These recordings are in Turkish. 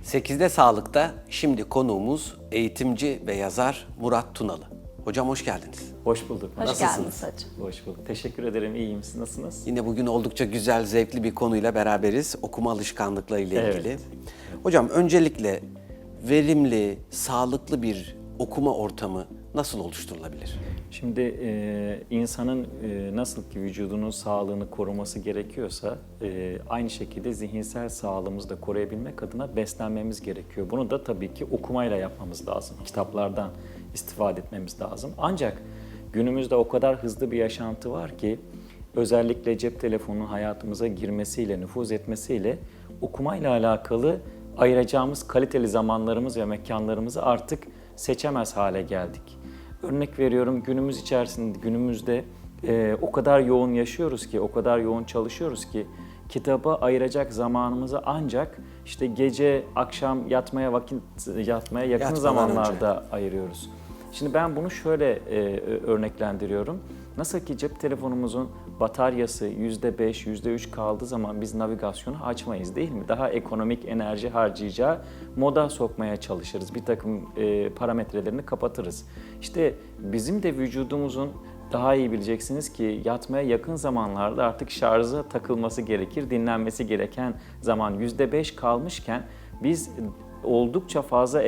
8'de Sağlık'ta şimdi konuğumuz eğitimci ve yazar Murat Tunalı. Hocam hoş geldiniz. Hoş bulduk. Hoş geldiniz hocam. Hoş bulduk. Teşekkür ederim. İyiyim. Siz nasılsınız? Yine bugün oldukça güzel, zevkli bir konuyla beraberiz. Okuma alışkanlıkları ile ilgili. Evet. Hocam öncelikle verimli, sağlıklı bir okuma ortamı nasıl oluşturulabilir? Şimdi insanın nasıl ki vücudunun sağlığını koruması gerekiyorsa aynı şekilde zihinsel sağlığımızı da koruyabilmek adına beslenmemiz gerekiyor. Bunu da tabii ki okumayla yapmamız lazım. Kitaplardan istifade etmemiz lazım. Ancak günümüzde o kadar hızlı bir yaşantı var ki özellikle cep telefonunun hayatımıza girmesiyle, nüfuz etmesiyle okumayla alakalı ayıracağımız kaliteli zamanlarımız ve mekanlarımızı artık seçemez hale geldik. Örnek veriyorum, günümüzde o kadar yoğun yaşıyoruz ki, o kadar yoğun çalışıyoruz ki kitaba ayıracak zamanımızı ancak işte gece, akşam yatmaya yakın Yatmadan zamanlarda ayırıyoruz. Şimdi ben bunu şöyle örneklendiriyorum. Nasıl ki cep telefonumuzun bataryası %5, %3 kaldığı zaman biz navigasyonu açmayız değil mi? Daha ekonomik enerji harcayacağı moda sokmaya çalışırız. Bir takım parametrelerini kapatırız. İşte bizim de vücudumuzun daha iyi bileceksiniz ki yatmaya yakın zamanlarda artık şarja takılması gerekir. Dinlenmesi gereken zaman %5 kalmışken biz oldukça fazla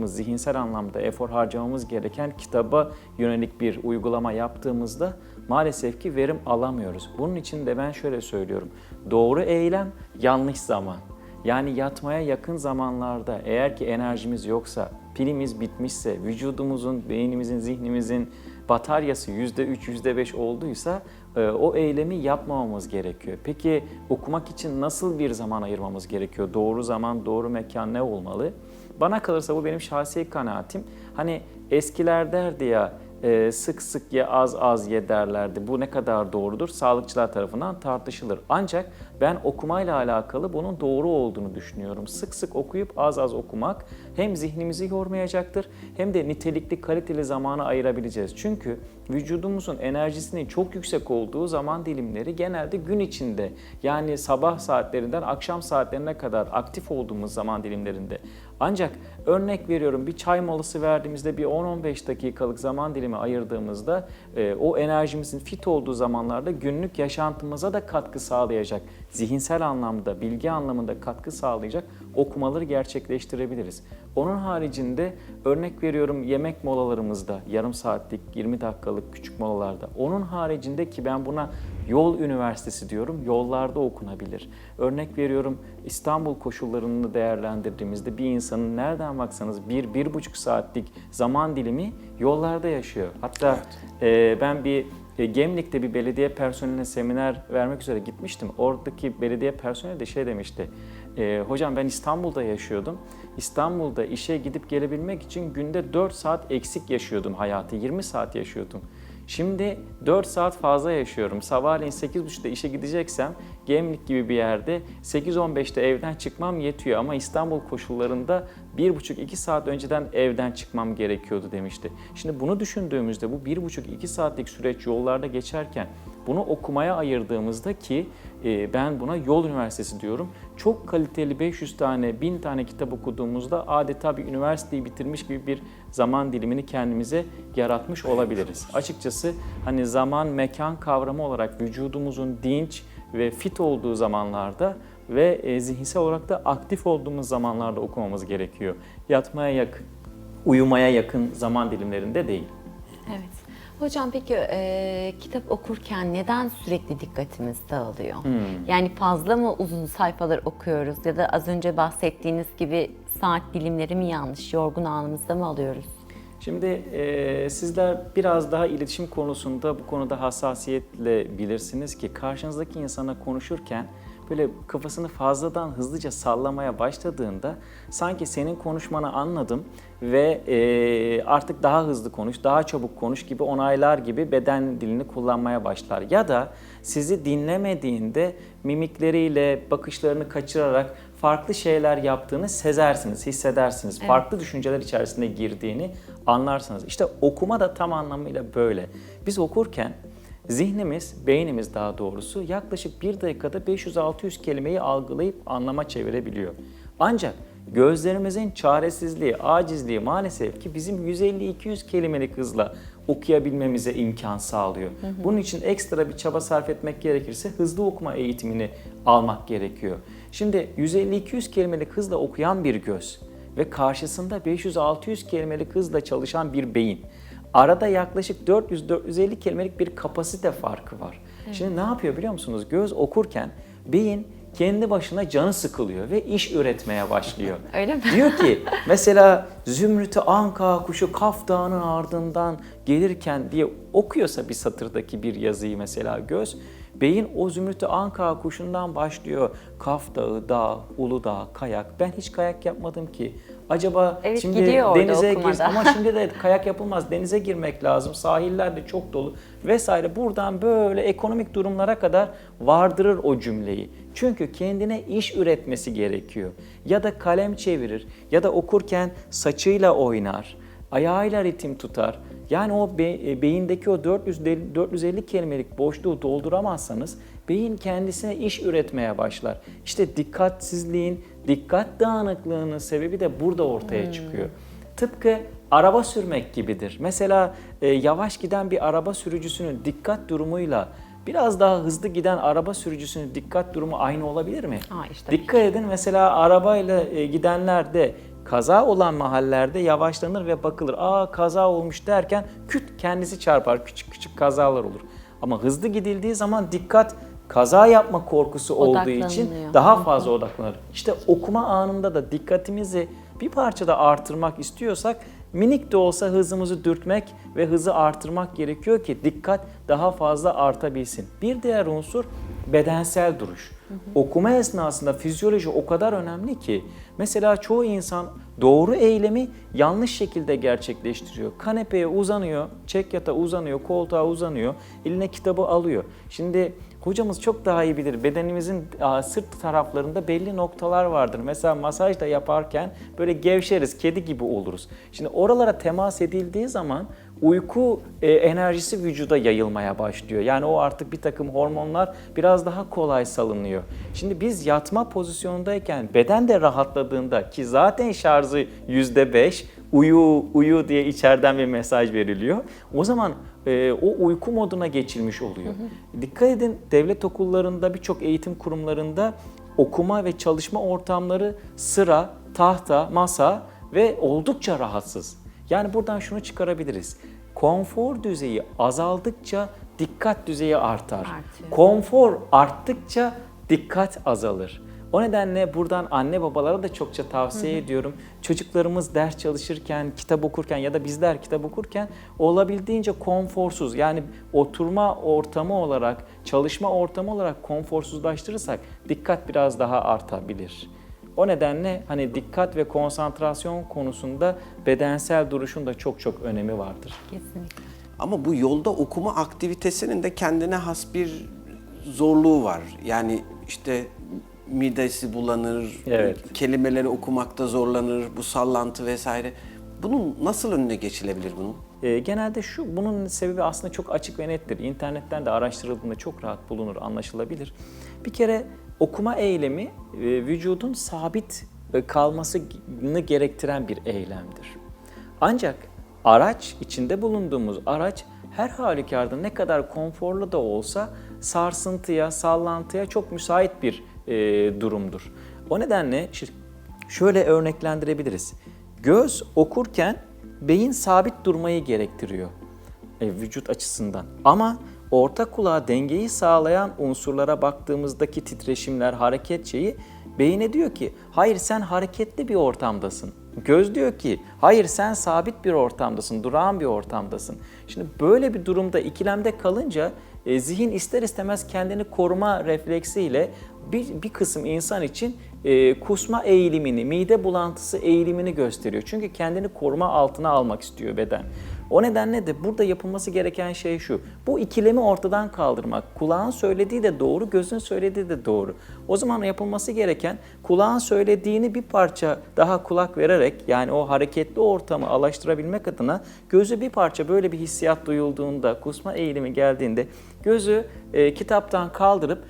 zihinsel anlamda efor harcamamız gereken kitaba yönelik bir uygulama yaptığımızda maalesef ki verim alamıyoruz. Bunun için de ben şöyle söylüyorum. Doğru eylem, yanlış zaman. Yani yatmaya yakın zamanlarda eğer ki enerjimiz yoksa, pilimiz bitmişse, vücudumuzun, beynimizin, zihnimizin bataryası %3, %5 olduysa o eylemi yapmamamız gerekiyor. Peki okumak için nasıl bir zaman ayırmamız gerekiyor? Doğru zaman, doğru mekan ne olmalı? Bana kalırsa bu benim şahsi kanaatim. Hani eskiler derdi ya, sık sık ye, az az ye derlerdi. Bu ne kadar doğrudur? Sağlıkçılar tarafından tartışılır. Ancak ben okumayla alakalı bunun doğru olduğunu düşünüyorum. Sık sık okuyup az az okumak hem zihnimizi yormayacaktır hem de nitelikli, kaliteli zamanı ayırabileceğiz. Çünkü vücudumuzun enerjisinin çok yüksek olduğu zaman dilimleri genelde gün içinde, yani sabah saatlerinden akşam saatlerine kadar aktif olduğumuz zaman dilimlerinde. Ancak örnek veriyorum, bir çay molası verdiğimizde bir 10-15 dakikalık zaman dilimi ayırdığımızda o enerjimizin fit olduğu zamanlarda günlük yaşantımıza da katkı sağlayacak, zihinsel anlamda, bilgi anlamında katkı sağlayacak okumaları gerçekleştirebiliriz. Onun haricinde örnek veriyorum, yemek molalarımızda yarım saatlik, 20 dakikalık küçük molalarda. Onun haricinde ki ben buna yol üniversitesi diyorum, yollarda okunabilir. Örnek veriyorum, İstanbul koşullarını değerlendirdiğimizde bir insanın nereden baksanız 1-1,5 saatlik zaman dilimi yollarda yaşıyor. Hatta ben Gemlik'te bir belediye personeline seminer vermek üzere gitmiştim. Oradaki belediye personeli de şey demişti. Hocam ben İstanbul'da yaşıyordum. İstanbul'da işe gidip gelebilmek için günde 4 saat eksik yaşıyordum hayatı. 20 saat yaşıyordum. Şimdi 4 saat fazla yaşıyorum. Sabahleyin 8.30'da işe gideceksem Gemlik gibi bir yerde 8.15'te evden çıkmam yetiyor. Ama İstanbul koşullarında 1,5-2 saat önceden evden çıkmam gerekiyordu demişti. Şimdi bunu düşündüğümüzde bu 1,5-2 saatlik süreç yollarda geçerken bunu okumaya ayırdığımızda ki ben buna yol üniversitesi diyorum. Çok kaliteli 500 tane, 1000 tane kitap okuduğumuzda adeta bir üniversiteyi bitirmiş gibi bir zaman dilimini kendimize yaratmış olabiliriz. Açıkçası hani zaman, mekan kavramı olarak vücudumuzun dinç ve fit olduğu zamanlarda ve zihinsel olarak da aktif olduğumuz zamanlarda okumamız gerekiyor. Yatmaya yakın, uyumaya yakın zaman dilimlerinde değil. Evet. Hocam peki kitap okurken neden sürekli dikkatimiz dağılıyor? Yani fazla mı uzun sayfalar okuyoruz ya da az önce bahsettiğiniz gibi saat dilimleri mi yanlış, yorgun anımızda mı alıyoruz? Şimdi sizler biraz daha iletişim konusunda bu konuda hassasiyetle bilirsiniz ki karşınızdaki insana konuşurken böyle kafasını fazladan hızlıca sallamaya başladığında sanki senin konuşmanı anladım ve artık daha hızlı konuş, daha çabuk konuş gibi onaylar gibi beden dilini kullanmaya başlar. Ya da sizi dinlemediğinde mimikleriyle, bakışlarını kaçırarak farklı şeyler yaptığını sezersiniz, hissedersiniz. Evet. Farklı düşünceler içerisinde girdiğini anlarsınız. İşte okuma da tam anlamıyla böyle. Biz okurken zihnimiz, beynimiz daha doğrusu yaklaşık 1 dakikada 500-600 kelimeyi algılayıp anlama çevirebiliyor. Ancak gözlerimizin çaresizliği, acizliği maalesef ki bizim 150-200 kelimelik hızla okuyabilmemize imkan sağlıyor. Bunun için ekstra bir çaba sarf etmek gerekirse hızlı okuma eğitimini almak gerekiyor. Şimdi 150-200 kelimelik hızla okuyan bir göz ve karşısında 500-600 kelimelik hızla çalışan bir beyin. Arada yaklaşık 400-450 kelimelik bir kapasite farkı var. Şimdi ne yapıyor biliyor musunuz? Göz okurken beyin kendi başına canı sıkılıyor ve iş üretmeye başlıyor. Öyle mi? Diyor ki mesela Zümrüt'ü Anka kuşu Kaf Dağı'nın ardından gelirken diye okuyorsa bir satırdaki bir yazıyı mesela göz, beyin o Zümrüt'ü Anka kuşundan başlıyor. Kaf Dağı, dağ, Uludağ, kayak. Ben hiç kayak yapmadım ki. Acaba Evet, şimdi gidiyor orada denize okumada. ama şimdi de kayak yapılmaz. Denize girmek lazım. Sahiller de çok dolu vesaire. Buradan böyle ekonomik durumlara kadar vardırır o cümleyi. Çünkü kendine iş üretmesi gerekiyor. Ya da kalem çevirir ya da okurken saçıyla oynar, ayağıyla ritim tutar. Yani o beyindeki o 450 kelimelik boşluğu dolduramazsanız beyin kendisine iş üretmeye başlar. İşte dikkatsizliğin, dikkat dağınıklığının sebebi de burada ortaya çıkıyor. Tıpkı araba sürmek gibidir. Mesela yavaş giden bir araba sürücüsünün dikkat durumuyla biraz daha hızlı giden araba sürücüsünün dikkat durumu aynı olabilir mi? İşte Dikkat edin, mesela arabayla gidenlerde kaza olan mahallelerde yavaşlanır ve bakılır. Kaza olmuş derken küt kendisi çarpar. Küçük küçük kazalar olur. Ama hızlı gidildiği zaman dikkat kaza yapma korkusu olduğu için Odaklanılıyor. daha fazla odaklanır. İşte okuma anında da dikkatimizi bir parçada artırmak istiyorsak minik de olsa hızımızı dürtmek ve hızı artırmak gerekiyor ki dikkat daha fazla artabilsin. Bir diğer unsur bedensel duruş. Okuma esnasında fizyoloji o kadar önemli ki mesela çoğu insan doğru eylemi yanlış şekilde gerçekleştiriyor. Kanepeye uzanıyor, çekyata uzanıyor, koltuğa uzanıyor, eline kitabı alıyor. Şimdi hocamız çok daha iyi bilir. Bedenimizin sırt taraflarında belli noktalar vardır. Mesela masaj da yaparken böyle gevşeriz, kedi gibi oluruz. Şimdi oralara temas edildiği zaman uyku enerjisi vücuda yayılmaya başlıyor. Yani o artık bir takım hormonlar biraz daha kolay salınıyor. Şimdi biz yatma pozisyonundayken beden de rahatladığında ki zaten şarjı %5, uyu diye içeriden bir mesaj veriliyor. O zaman o uyku moduna geçilmiş oluyor. Dikkat edin, devlet okullarında, birçok eğitim kurumlarında okuma ve çalışma ortamları sıra, tahta, masa ve oldukça rahatsız. Yani buradan şunu çıkarabiliriz. Konfor düzeyi azaldıkça dikkat düzeyi artar. Artıyor. Konfor arttıkça dikkat azalır. O nedenle buradan anne babalara da çokça tavsiye ediyorum. Çocuklarımız ders çalışırken, kitap okurken ya da bizler kitap okurken olabildiğince konforsuz, yani oturma ortamı olarak, çalışma ortamı olarak konforsuzlaştırırsak dikkat biraz daha artabilir. O nedenle hani dikkat ve konsantrasyon konusunda bedensel duruşun da çok çok önemi vardır. Kesinlikle. Ama bu yolda okuma aktivitesinin de kendine has bir zorluğu var. Yani işte midesi bulanır, Evet. kelimeleri okumakta zorlanır, bu sallantı vesaire. Bunun nasıl önüne geçilebilir bunun? Genelde bunun sebebi aslında çok açık ve nettir. İnternetten de araştırıldığında çok rahat bulunur, anlaşılabilir. Bir kere okuma eylemi vücudun sabit kalmasını gerektiren bir eylemdir. Ancak içinde bulunduğumuz araç her halükarda ne kadar konforlu da olsa sarsıntıya, sallantıya çok müsait bir durumdur. O nedenle şöyle örneklendirebiliriz. Göz okurken beyin sabit durmayı gerektiriyor vücut açısından. Ama orta kulağa dengeyi sağlayan unsurlara baktığımızdaki titreşimler, hareket şeyi beyine diyor ki hayır sen hareketli bir ortamdasın. Göz diyor ki hayır sen sabit bir ortamdasın, durağan bir ortamdasın. Şimdi böyle bir durumda ikilemde kalınca zihin ister istemez kendini koruma refleksiyle bir kısım insan için kusma eğilimini, mide bulantısı eğilimini gösteriyor. Çünkü kendini koruma altına almak istiyor beden. O nedenle de burada yapılması gereken şey şu. Bu ikilemi ortadan kaldırmak. Kulağın söylediği de doğru, gözün söylediği de doğru. O zaman yapılması gereken kulağın söylediğini bir parça daha kulak vererek, yani o hareketli ortamı alaştırabilmek adına gözü bir parça böyle bir hissiyat duyulduğunda, kusma eğilimi geldiğinde gözü kitaptan kaldırıp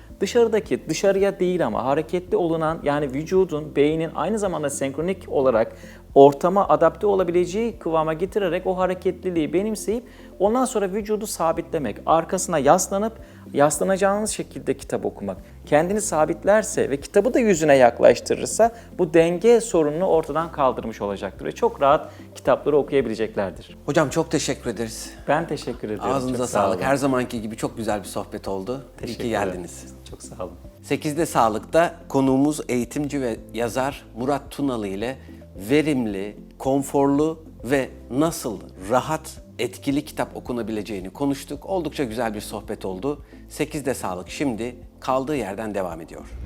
dışarıya değil ama hareketli olunan, yani vücudun, beynin aynı zamanda senkronik olarak ortama adapte olabileceği kıvama getirerek o hareketliliği benimseyip ondan sonra vücudu sabitlemek, arkasına yaslanıp yaslanacağınız şekilde kitap okumak. Kendini sabitlerse ve kitabı da yüzüne yaklaştırırsa bu denge sorununu ortadan kaldırmış olacaktır ve çok rahat kitapları okuyabileceklerdir. Hocam çok teşekkür ederiz. Ben teşekkür ediyorum. Ağzınıza Çok sağ sağlık. olun. Her zamanki gibi çok güzel bir sohbet oldu. İyi ki Teşekkürler. geldiniz. Çok sağ olun. 8'de Sağlık'ta konuğumuz eğitimci ve yazar Murat Tunalı ile verimli, konforlu ve nasıl rahat, etkili kitap okunabileceğini konuştuk. Oldukça güzel bir sohbet oldu. 8'de Sağlık şimdi kaldığı yerden devam ediyor.